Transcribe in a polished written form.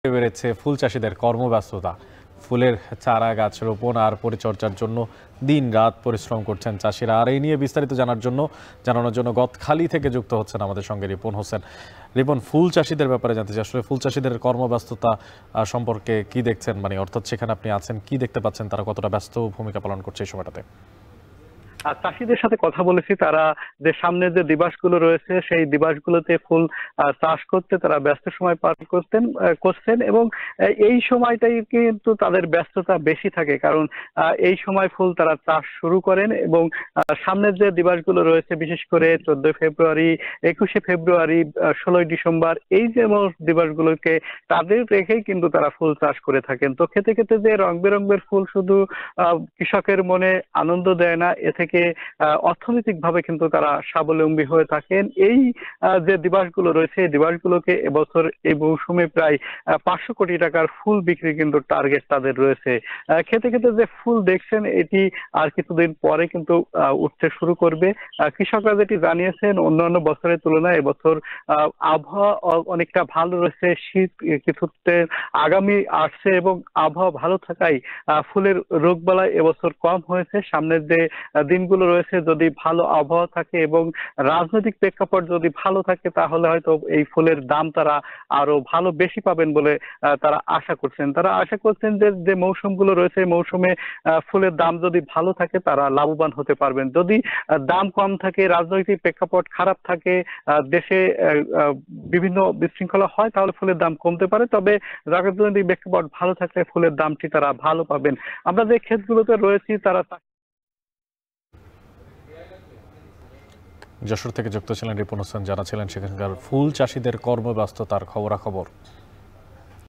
বেড়েছে ফুল চাষিদের কর্মব্যস্ততা। ফুলের চারা গাছ রোপণ আর পরিচর্যার জন্য দিন রাত পরিশ্রম করছেন চাষিরা। আর এই নিয়ে বিস্তারিত জানানোর জন্য গদখালি থেকে যুক্ত হচ্ছেন আমাদের সঙ্গে রিপন হোসেন। রিপন, ফুল চাষিদের ব্যাপারে জানতে চাই, আসলে ফুল চাষিদের কর্মব্যস্ততা সম্পর্কে কি দেখছেন, মানে অর্থাৎ সেখানে আপনি আছেন, কি দেখতে পাচ্ছেন, তারা কতটা ব্যস্ত ভূমিকা পালন করছে এই সময়টাতে? আর চাষিদের সাথে কথা বলেছি, তারা যে সামনে যে দিবসগুলো রয়েছে সেই দিবসগুলোতে ফুল চাষ করতে তারা ব্যস্ত সময় পার করছেন এবং এই সময়টাই কিন্তু তাদের ব্যস্ততা বেশি থাকে, কারণ এই সময় ফুল তারা চাষ শুরু করেন এবং সামনের যে দিবসগুলো রয়েছে, বিশেষ করে 14 ফেব্রুয়ারি, 21 ফেব্রুয়ারি, 16ই ডিসেম্বর, এই যে দিবসগুলোকে তাদের রেখেই কিন্তু তারা ফুল চাষ করে থাকেন। তো খেতে খেতে যে রং বেরঙের ফুল শুধু কৃষকের মনে আনন্দ দেয় না, এ থেকে অর্থনৈতিক ভাবে কিন্তু তারা স্বাবলম্বী হয়ে থাকেন। এই যে দিবসগুলো রয়েছে, এই দিবসগুলোকে এবছর এই মৌসুমে প্রায় 500 কোটি টাকার ফুল বিক্রি কিন্তু টার্গেট তাদের রয়েছে। খেতে খেতে যে ফুল দেখছেন, এটি আর কিছুদিন পরে কিন্তু উঠতে শুরু করবে। কৃষকরা যেটি জানিয়েছেন, অন্যান্য বছরের তুলনায় এবছর আবহাওয়া অনেকটা ভালো রয়েছে, শীত কিছুতে আগামী আসছে এবং আবহাওয়া ভালো থাকায় ফুলের রোগবালাই এবছর কম হয়েছে। সামনের যে দিনগুলো রয়েছে, যদি ভালো আবহাওয়া থাকে এবং রাজনৈতিক প্রেক্ষাপট যদি ভালো থাকে, তাহলে হয়তো এই ফুলের দাম তারা আরো ভালো বেশি পাবেন বলে তারা আশা করছেন। তারা আশা করছেন যে যে মৌসুমগুলো রয়েছে, মৌসুমে ফুলের দাম যদি ভালো থাকে তারা লাভবান হতে পারবেন। যদি দাম কম থাকে, রাজনৈতিক প্রেক্ষাপট খারাপ থাকে, দেশে বিভিন্ন বিশৃঙ্খলা হয়, তাহলে ফুলের দাম কমতে পারে। তবে রাজনৈতিক প্রেক্ষাপট ভালো থাকলে ফুলের দামটি তারা ভালো পাবেন। আমরা যে ক্ষেতগুলোতে রয়েছি, তারা যশোর থেকে যুক্ত ছিলেন রিপন হোসেন, জানাচ্ছিলেন সেখানকার ফুল চাষিদের কর্মব্যস্ততার খবরাখবর।